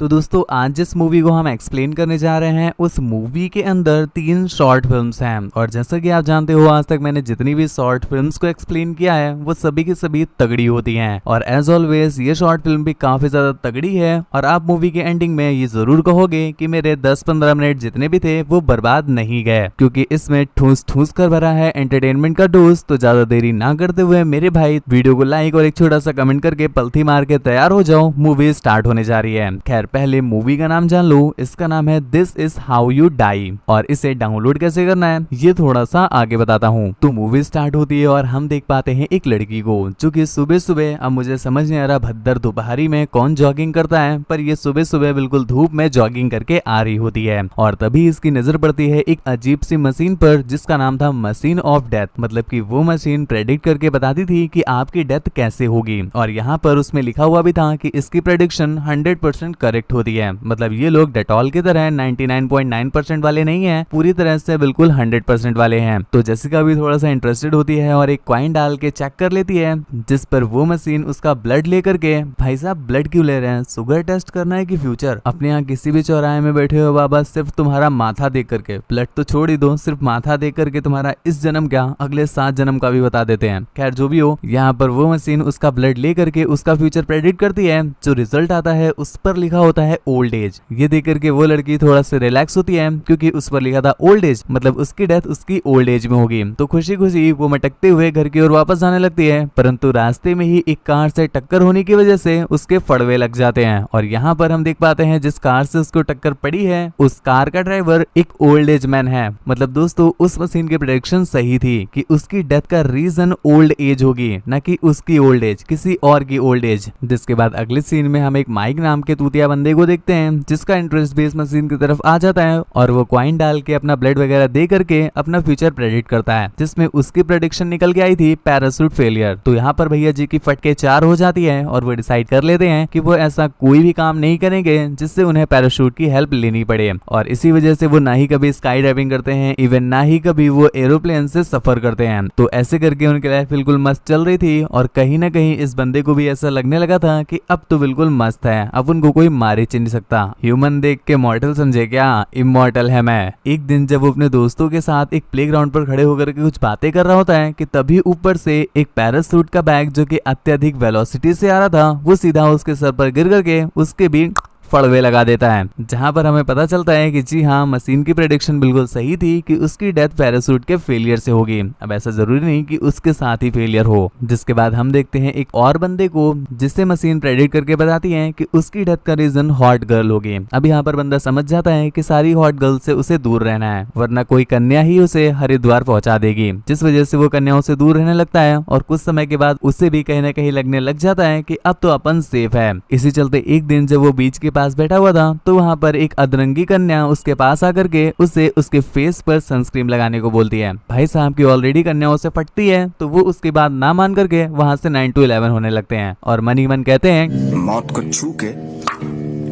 तो दोस्तों आज जिस मूवी को हम एक्सप्लेन करने जा रहे हैं उस मूवी के अंदर 3 शॉर्ट फिल्म्स हैं और जैसा कि आप जानते हो आज तक मैंने जितनी भी शॉर्ट फिल्म्स को एक्सप्लेन किया है वो सभी की सभी तगड़ी होती हैं और एज ऑलवेज ये शॉर्ट फिल्म भी काफी ज्यादा तगड़ी है और आप मूवी के एंडिंग में ये जरूर कहोगे कि मेरे 10-15 मिनट जितने भी थे वो बर्बाद नहीं गए क्योंकि इसमें ठूस ठूस कर भरा है एंटरटेनमेंट का डोज। तो ज्यादा देरी ना करते हुए मेरे भाई वीडियो को लाइक और एक छोटा सा कमेंट करके पलथी मार के तैयार हो जाओ, मूवी स्टार्ट होने जा रही है। खैर पहले मूवी का नाम जान लो, इसका नाम है this is how you die और इसे डाउनलोड कैसे करना है ये थोड़ा सा आगे बताता हूँ। तो मूवी स्टार्ट होती है और हम देख पाते हैं एक लड़की को जो कि सुबह सुबह, अब मुझे समझ नहीं आ रहा भद्दर दोपहरी में कौन जॉगिंग करता है, पर ये सुबह सुबह बिल्कुल धूप में जॉगिंग करके आ रही होती है और तभी इसकी नजर पड़ती है एक अजीब सी मशीन पर जिसका नाम था मशीन ऑफ डेथ। मतलब कि वो मशीन प्रेडिक्ट करके बताती थी कि आपकी डेथ कैसे होगी और यहाँ पर उसमें लिखा हुआ भी था कि इसकी प्रेडिक्शन 100% करेक्ट होती है। मतलब ये लोग डेटॉल की तरह 99.9% वाले नहीं हैं, पूरी तरह से बिल्कुल 100% वाले हैं। तो जेसिका भी थोड़ा सा इंटरेस्टेड होती है और एक कॉइन डाल के चेक कर लेती है जिस पर वो मशीन उसका ब्लड लेकर के, भाई साहब ब्लड क्यों ले रहे हैं, शुगर टेस्ट करना है कि फ्यूचर? अपने यहाँ किसी भी चौराहे में बैठे हो बाबा, सिर्फ तुम्हारा माथा देख करके, ब्लड तो छोड़ ही दो, सिर्फ माथा देख करके तुम्हारा इस जन्म क्या अगले 7 जन्म का भी बता देते हैं। खैर जो भी हो, यहाँ पर वो मशीन उसका ब्लड ले करके उसका फ्यूचर प्रेडिक्ट करती है। जो रिजल्ट आता है उस पर लिखा होता है ओल्ड एज। ये देख करके वो लड़की थोड़ा सा रिलैक्स होती है क्योंकि उस पर लिखा था ओल्ड एज, मतलब उसकी डेथ उसकी ओल्ड एज में होगी। तो खुशी खुशी वो मटकते हुए घर की ओर वापस जाने लगती है, परंतु रास्ते में ही एक कार से टक्कर होने की वजह से उसके फड़वे लग जाते हैं और यहाँ पर हम देख पाते हैं जिस कार से उसको टक्कर पड़ी है उस कार का ड्राइवर एक ओल्ड एज मैन है। मतलब दोस्तों उस मशीन की प्रेडिक्शन सही थी कि उसकी डेथ का रीजन ओल्ड एज होगी, न कि उसकी ओल्ड एज, किसी और की ओल्ड एज। जिसके बाद अगले सीन में हम एक माइक नाम के तूतिया बंदे को देखते हैं जिसका इंटरेस्ट बेस मशीन की तरफ आ जाता है और वो कॉइन डाल के अपना ब्लड वगैरह दे करके अपना फ्यूचर प्रेडिक्ट करता है जिसमें उसकी प्रेडिक्शन निकल के आई थी पैराशूट फेलियर। तो यहाँ पर भैया जी की फटके 4 हो जाती है और वो डिसाइड कर लेते हैं कि वो ऐसा कोई भी काम नहीं करेंगे जिससे उन्हें पैराशूट की हेल्प लेनी पड़े और इसी वजह से वो ना ही कभी स्काई डाइविंग करते हैं, इवन ना ही कभी वो एरोप्लेन से सफर करते हैं। तो ऐसे करके उनकी लाइफ बिल्कुल मस्त चल रही थी और कहीं ना कहीं इस बंदे को भी ऐसा लगने लगा था कि अब तो बिल्कुल मस्त है, अब उनको कोई मारे नहीं सकता। ह्यूमन देख के मॉर्टल समझे क्या, इमॉर्टल है मैं। एक दिन जब वो अपने दोस्तों के साथ एक प्लेग्राउंड पर खड़े होकर के कुछ बातें कर रहा होता है कि तभी ऊपर से एक पैराशूट का बैग जो कि अत्यधिक वेलोसिटी से आ रहा था वो सीधा उसके सर पर गिर करके उसके भी फड़वे लगा देता है, जहां पर हमें पता चलता है कि जी हाँ मशीन की प्रेडिक्शन बिल्कुल सही थी कि उसकी डेथ पैराशूट के फेलियर से होगी। अब ऐसा जरूरी नहीं कि उसके साथ ही फेलियर हो। जिसके बाद हम देखते हैं एक और बंदे को जिससे मशीन प्रेडिक्ट करके बताती है कि उसकी डेथ का रीजन हॉट गर्ल होगी। अब यहाँ पर बंदा समझ जाता है कि सारी हॉट गर्ल से उसे दूर रहना है वरना कोई कन्या ही उसे हरिद्वार पहुंचा देगी, जिस वजह से वो कन्याओं से दूर रहने लगता है और कुछ समय के बाद उसे भी कहीं ना कहीं लगने लग जाता है कि अब तो अपन सेफ है। इसी चलते एक दिन जब वो बीच के पास बैठा हुआ था तो वहाँ पर एक अदरंगी कन्या उसके पास आकर के उसे उसके फेस पर सनस्क्रीन लगाने को बोलती है। भाई साहब की ऑलरेडी कन्याओं से फटती है तो वो उसके बाद ना मान करके वहाँ से 9 to 11 होने लगते हैं और मन ही मन कहते हैं मौत को छू के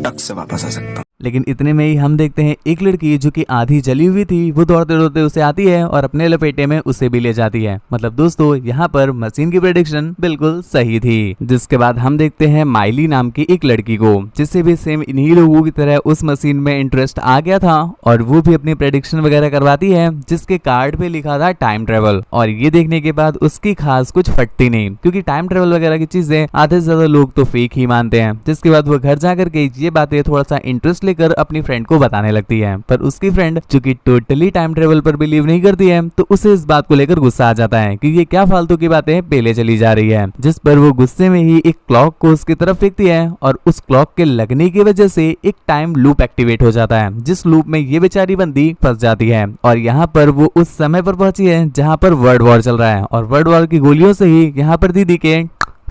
टक से वापस आ सकता। लेकिन इतने में ही हम देखते हैं एक लड़की जो कि आधी जली हुई थी वो दौड़ते दौड़ते उसे आती है और अपने लपेटे में उसे भी ले जाती है। मतलब दोस्तों यहाँ पर मशीन की प्रेडिक्शन बिल्कुल सही थी। जिसके बाद हम देखते हैं माइली नाम की एक लड़की को जिससे भी सेम इन्हीं लोगों की तरह उस मशीन में इंटरेस्ट आ गया था और वो भी अपनी प्रेडिक्शन वगैरह करवाती है जिसके कार्ड पे लिखा था टाइम ट्रेवल। और ये देखने के बाद उसकी खास कुछ फटती नहीं क्योंकि टाइम ट्रेवल वगैरह की चीजें आधे से ज्यादा लोग तो फेक ही मानते हैं। जिसके बाद वो घर जाकर के ये बातें थोड़ा सा इंटरेस्ट लेकर अपनी फ्रेंड को बताने लगती है, पर उसकी फ्रेंड जो कि टोटली टाइम ट्रेवल पर बिलीव नहीं करती है तो उसे इस बात को लेकर गुस्सा आ जाता है कि ये क्या फालतू की बातें पेले चली जा रही है। जिस पर वो गुस्से में ही एक क्लॉक को उसकी तरफ फेंकती है और उस क्लॉक के लगने की वजह से एक टाइम लूप एक्टिवेट हो जाता है जिस लूप में ये बेचारी बंदी फंस जाती है और यहाँ पर वो उस समय पर पहुंची है जहाँ पर वर्ल्ड वॉर चल रहा है और वर्ल्ड वॉर की गोलियों से ही यहाँ पर दीदी के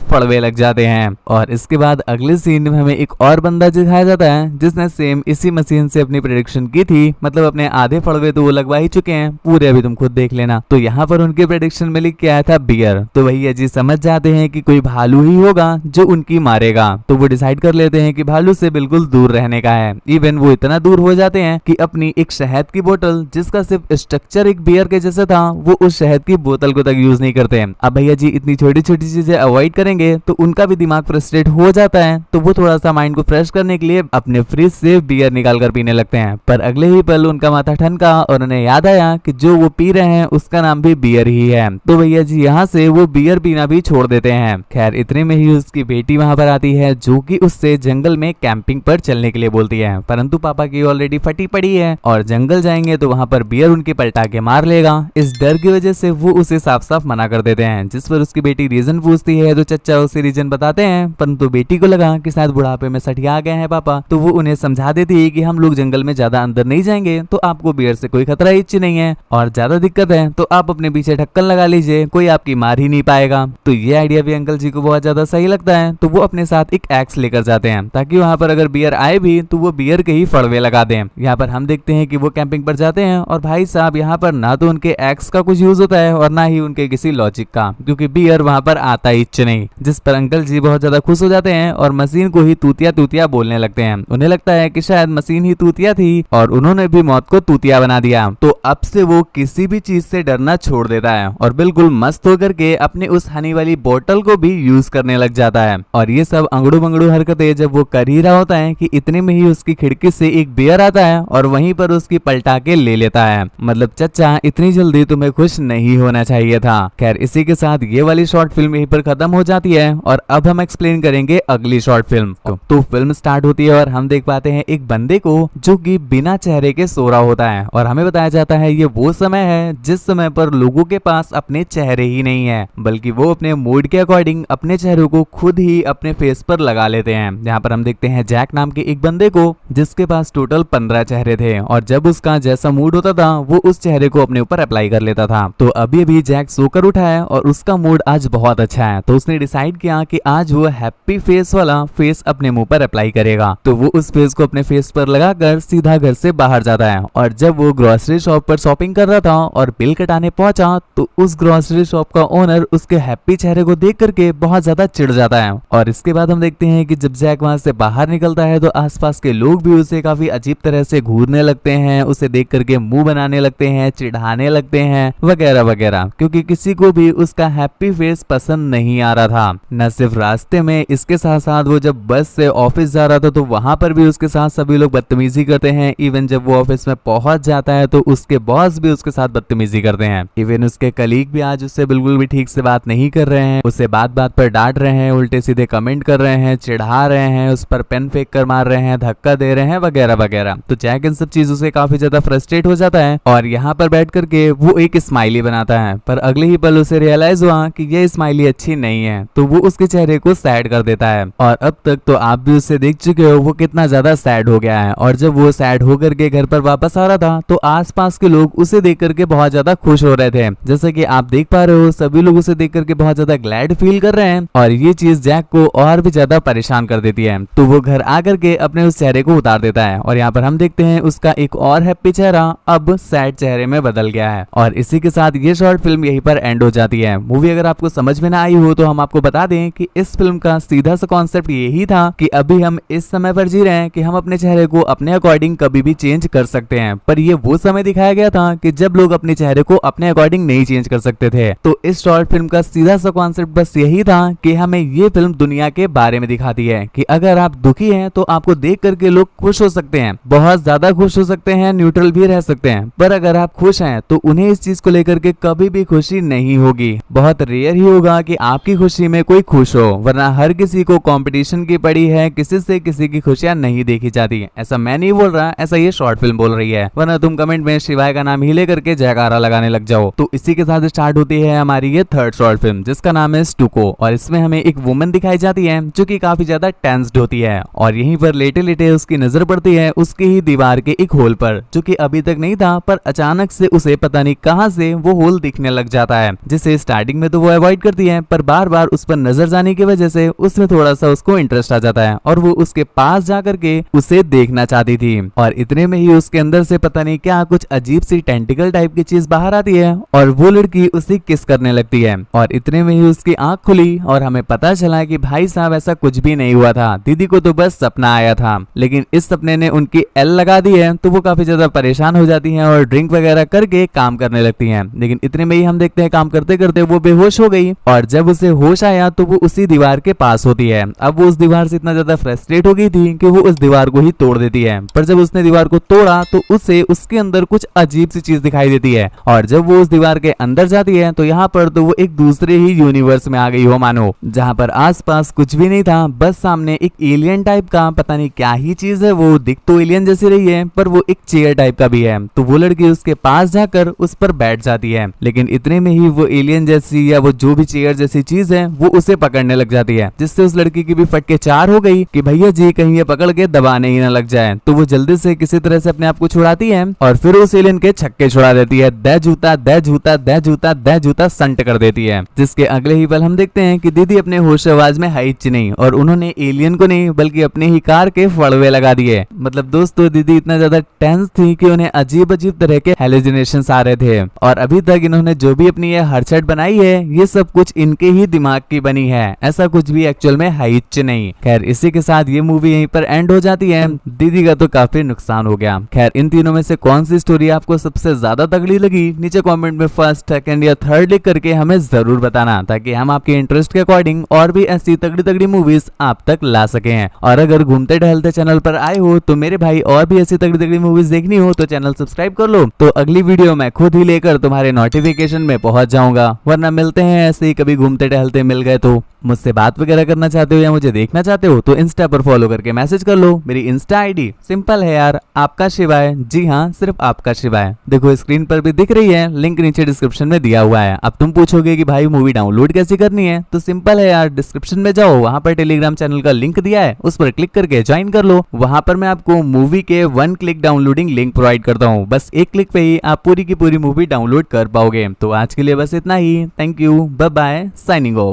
फड़वे लग जाते हैं। और इसके बाद अगले सीन में हमें एक और बंदा दिखाया जाता है जिसने सेम इसी मशीन से अपनी प्रेडिक्शन की थी। मतलब अपने आधे फड़वे तो वो लगवा ही चुके हैं, पूरे अभी तुम खुद देख लेना। तो यहाँ पर उनके प्रेडिक्शन में लिख के आया था बियर। तो भैया जी समझ जाते हैं कि कोई भालू ही होगा जो उनकी मारेगा। तो वो डिसाइड कर लेते हैं कि भालू से बिल्कुल दूर रहने का है। इवन वो इतना दूर हो जाते हैं कि अपनी एक शहद की बोतल जिसका सिर्फ स्ट्रक्चर एक बियर के जैसा था वो उस शहद की बोतल को तक यूज नहीं करते हैं। अब भैया जी इतनी छोटी छोटी चीजें अवॉइड करें करेंगे तो उनका भी दिमाग फ्रस्ट्रेट हो जाता है, तो वो थोड़ा सा माइंड को फ्रेश करने के लिए अपने फ्रिज से बियर निकाल कर पीने लगते हैं। पर अगले ही पल उनका माथा ठनका और उन्हें याद आया कि जो वो पी रहे हैं उसका नाम भी बियर ही है। तो भैया जी यहाँ से वो बियर पीना भी छोड़ देते हैं। खैर इतने में ही उसकी बेटी वहां पर आती है जो कि उससे जंगल में कैंपिंग पर चलने के लिए बोलती है, परंतु पापा की ऑलरेडी फटी पड़ी है और जंगल जाएंगे तो वहां पर बियर उनके पलटा के मार लेगा। इस डर की वजह से वो उसे साफ साफ मना कर देते हैं, जिस पर उसकी बेटी रीजन पूछती है तो चचा उसे रीजन बताते हैं, परंतु बेटी को लगा कि शायद बुढ़ापे में सठिया गए हैं पापा, तो वो उन्हें समझा देती है कि हम लोग जंगल में ज्यादा अंदर नहीं जाएंगे तो आपको बियर से कोई खतरा ही नहीं है, और ज्यादा दिक्कत है तो आप अपने पीछे ढक्कन लगा लीजिए, कोई आपकी मार ही नहीं पाएगा। तो ये आइडिया भी अंकल जी को बहुत ज्यादा सही लगता है, तो वो अपने साथ एक एक्स लेकर जाते हैं ताकि वहां पर अगर बियर आए भी तो वो बियर के ही फड़वे लगा दें। यहाँ पर हम देखते हैं कि वो कैंपिंग पर जाते हैं और भाई साहब यहाँ पर ना तो उनके एक्स का कुछ यूज होता है और ना ही उनके किसी लॉजिक का, क्योंकि बियर वहां पर आता ही नहीं, जिस पर अंकल जी बहुत ज्यादा खुश हो जाते हैं और मशीन को ही तूतिया तूतिया बोलने लगते हैं। उन्हें लगता है कि शायद मशीन ही तूतिया थी और उन्होंने भी मौत को तूतिया बना दिया। तो अब से वो किसी भी चीज से डरना छोड़ देता है और बिल्कुल मस्त होकर के अपने उस हनी वाली बोतल को भी यूज करने लग जाता है। और ये सब अंगड़ू बंगड़ू हरकतें जब वो कर ही रहा होता है कि इतने में ही उसकी खिड़की से एक बियर आता है और वहीं पर उसकी पलटा के ले लेता है। मतलब चचा इतनी जल्दी तुम्हें खुश नहीं होना चाहिए था। खैर इसी के साथ ये वाली शॉर्ट फिल्म यहीं पर खत्म हो जाती है और अब हम एक्सप्लेन करेंगे अगली शॉर्ट फिल्म को। तो फिल्म स्टार्ट होती है और हम देख पाते हैं एक बंदे को जो कि बिना चेहरे के सो रहा होता है और हमें बताया जाता है ये वो समय है जिस समय पर लोगों के पास अपने चेहरे ही नहीं है, बल्कि वो अपने मूड के अकॉर्डिंग अपने चेहरे को खुद ही अपने फेस पर लगा लेते हैं। यहाँ पर हम देखते हैं जैक नाम के एक बंदे को जिसके पास टोटल 15 चेहरे थे और जब उसका जैसा मूड होता था वो उस चेहरे को अपने ऊपर अप्लाई कर लेता था। तो अभी अभी जैक सोकर उठा है और उसका मूड आज बहुत अच्छा है, तो उसने डिसाइड किया कि आज वो हैप्पी फेस वाला फेस अपने मुंह पर अप्लाई करेगा। तो वो उस फेस को अपने फेस पर लगाकर सीधा घर से बाहर जाता है और जब वो ग्रोसरी शॉप पर शॉपिंग कर रहा था और बिल कटाने पहुंचा तो उस ग्रोसरी शॉप का ओनर उसके हैप्पी चेहरे को देख करके बहुत ज्यादा चिढ़ जाता है। और इसके बाद हम देखते हैं कि जब जैक वहां से बाहर निकलता है तो आसपास के लोग भी उसे काफी अजीब तरह से घूरने लगते हैं, उसे देख करके मुंह बनाने लगते हैं, चिढ़ाने लगते हैं वगैरह वगैरह, क्योंकि किसी को भी उसका हैप्पी फेस पसंद नहीं आ रहा था। न सिर्फ रास्ते में, इसके साथ साथ वो जब बस से ऑफिस जा रहा था तो वहां पर भी उसके साथ सभी लोग बदतमीजी करते हैं। इवन जब वो ऑफिस में पहुंच जाता है तो उसके बॉस भी उसके साथ बदतमीजी करते हैं। इवन उसके कलीग भी आज उससे बिल्कुल भी ठीक से बात नहीं कर रहे हैं, उसे बात बात पर डांट रहे हैं, उल्टे सीधे कमेंट कर रहे हैं, चिढ़ा रहे हैं, उस पर पेन फेंक कर मार रहे हैं, धक्का दे रहे हैं वगैरह वगैरह। तो जैक इन सब चीजों से काफी ज्यादा फ्रस्ट्रेट हो जाता है और यहाँ पर बैठ करके वो एक स्माइली बनाता है, पर अगले ही पल उसे रियलाइज हुआ कि ये स्माइली अच्छी नहीं है, तो वो उसके चेहरे को सैड कर देता है। और अब तक तो आप भी उसे देख चुके हो वो कितना ज्यादा सैड हो गया है। और जब वो सैड होकर के घर पर वापस आ रहा था तो आसपास के लोग उसे देख करके बहुत ज्यादा खुश हो रहे थे। जैसे कि आप देख पा रहे हो सभी लोग उसे देख करके बहुत ज्यादा ग्लैड फील कर रहे हैं और ये चीज जैक को और भी ज्यादा परेशान कर देती है। तो वो घर आकर के अपने उस चेहरे को उतार देता है और यहाँ पर हम देखते हैं उसका एक और हैप्पी चेहरा अब सैड चेहरे में बदल गया है। और इसी के साथ ये शॉर्ट फिल्म यहीं पर एंड हो जाती है। मूवी अगर आपको समझ में ना आई हो तो हम आपको बता दें कि इस फिल्म का सीधा सा कॉन्सेप्ट यही था कि अभी हम इस समय पर जी रहे हैं कि हम अपने चेहरे को अपने अकॉर्डिंग कभी भी चेंज कर सकते हैं, पर ये वो समय दिखाया गया था कि जब लोग अपने चेहरे को अपने अकॉर्डिंग नहीं चेंज कर सकते थे। तो इस शॉर्ट फिल्म का सीधा सा कॉन्सेप्ट बस यही था कि हमें ये फिल्म दुनिया के बारे में दिखाती है कि अगर आप दुखी हैं तो आपको देख करके लोग खुश हो सकते हैं, बहुत ज्यादा खुश हो सकते हैं, न्यूट्रल भी रह सकते हैं, पर अगर आप खुश हैं तो उन्हें इस चीज को लेकर के कभी भी खुशी नहीं होगी। बहुत रेयर ही होगा कि आपकी खुशी में कोई खुश हो, वरना हर किसी को कंपटीशन की पड़ी है, किसी से किसी की खुशियां नहीं देखी जाती। ऐसा मैं नहीं बोल रहा, ऐसा ये शॉर्ट फिल्म बोल रही है, वरना तुम कमेंट में शिवाय का नाम ही लेकर के जयकारा लगाने लग जाओ। तो इसी के साथ स्टार्ट होती है हमारी ये थर्ड शॉर्ट फिल्म जिसका नाम है स्टूको और इसमें हमें एक वुमन दिखाई जाती है जो कि काफी ज्यादा टेंस्ड होती है और यहीं पर लेटे लेटे उसकी नजर पड़ती है उसकी ही दीवार के एक होल पर, जो कि अभी तक नहीं था, पर अचानक से उसे पता नहीं कहां से वो होल दिखने लग जाता है, जिसे स्टार्टिंग में तो वो अवॉइड करती है, पर बार बार उस पर नजर जाने की वजह से उसमें थोड़ा सा उसको इंटरेस्ट आ जाता है और वो उसके पास जाकर के उसे देखना चाहती थी। और इतने में ही उसके अंदर से पता नहीं क्या कुछ अजीब सी टेंटिकल टाइप की चीज बाहर आती है और वो लड़की उसे किस करने लगती है। और इतने में ही उसकी आंख खुली और हमें पता चला कि भाई साहब ऐसा कुछ भी नहीं हुआ था, दीदी को तो बस सपना आया था, लेकिन इस सपने ने उनकी एल लगा दी है। तो वो काफी ज्यादा परेशान हो जाती हैं और ड्रिंक वगैरह करके काम करने लगती हैं। लेकिन इतने में ही हम देखते हैं काम करते करते वो बेहोश हो गई और जब उसे होश होश आया तो वो उसी दीवार के पास होती है। अब वो उस दीवार से इतना ज्यादा फ्रस्ट्रेट हो गई थी कि वो उस दीवार को ही तोड़ देती है। पर जब उसने दीवार को तोड़ा तो उसे उसके अंदर कुछ अजीब सी चीज दिखाई देती है, और जब वो उस दीवार के अंदर जाती है तो यहाँ पर तो वो एक दूसरे ही यूनिवर्स में आ गई हो मानो, जहाँ पर आसपास कुछ भी नहीं था, बस सामने एक एलियन टाइप का पता नहीं क्या ही चीज है। वो दिख तो एलियन जैसी रही है पर वो एक चेयर टाइप का भी है। तो वो लड़की उसके पास जाकर उस पर बैठ जाती है, लेकिन इतने में ही वो एलियन जैसी या वो जो भी चेयर जैसी चीज है वो उसे पकड़ने लग जाती है, जिससे उस लड़की की भी फटके चार हो गई कि भैया जी कहीं ये पकड़ के दबाने ही ना लग जाए। तो वो जल्दी से किसी तरह से अपने आप को छुड़ाती है और फिर उस एलियन के छक्के छुड़ा देती है। दे जूता दे जूता दे जूता दे जूता संट कर देती है, जिसके अगले ही पल हम देखते हैं कि दीदी अपने होश आवाज में हाइच नहीं, और उन्होंने एलियन को नहीं बल्कि अपने ही कार के फड़वे लगा दिए। मतलब दोस्तों दीदी इतना ज्यादा टेंस थी कि उन्हें अजीब अजीब तरह के हेलुसिनेशंस आ रहे थे, और अभी तक इन्होंने जो भी अपनी ये हरचट बनाई है ये सब कुछ इनके ही दिमाग की बनी है, ऐसा कुछ भी एक्चुअल में हाइच नहीं। खैर इसी के साथ ये मूवी यहीं पर एंड हो जाती है। दीदी का तो काफी नुकसान हो गया। खैर इन तीनों में से कौन सी स्टोरी आपको सबसे ज्यादा तगड़ी लगी, नीचे कमेंट में फर्स्ट, सेकंड या थर्ड लिख करके हमें जरूर बताना, ताकि हम आपके इंटरेस्ट के अकॉर्डिंग और भी ऐसी तगड़ी तगड़ी मूवीज आप तक ला सके। और अगर घूमते टहलते चैनल पर आए हो तो मेरे भाई और भी ऐसी तगड़ी तगड़ी मूवीज देखनी हो तो चैनल सब्सक्राइब कर लो, तो अगली वीडियो मैं खुद ही लेकर तुम्हारे नोटिफिकेशन में पहुंच जाऊंगा। वरना मिलते हैं ऐसे ही कभी घूमते टहलते मिल गए तो। मुझसे बात वगैरह करना चाहते हो या मुझे देखना चाहते हो तो इंस्टा पर फॉलो करके मैसेज कर लो। मेरी इंस्टा आईडी सिंपल है यार, आपका शिवाय। जी हाँ, सिर्फ आपका शिवाय। देखो स्क्रीन पर भी दिख रही है, लिंक नीचे डिस्क्रिप्शन में दिया हुआ है। अब तुम पूछोगे कि भाई मूवी डाउनलोड कैसे करनी है, तो सिंपल है यार, डिस्क्रिप्शन में जाओ, वहां पर टेलीग्राम चैनल का लिंक दिया है, उस पर क्लिक करके ज्वाइन कर लो। वहां पर मैं आपको मूवी के 1 क्लिक डाउनलोडिंग लिंक प्रोवाइड करता हूँ। बस एक क्लिक पे ही आप पूरी की पूरी मूवी डाउनलोड कर पाओगे। तो आज के लिए बस इतना ही। Thank you, bye bye, signing of.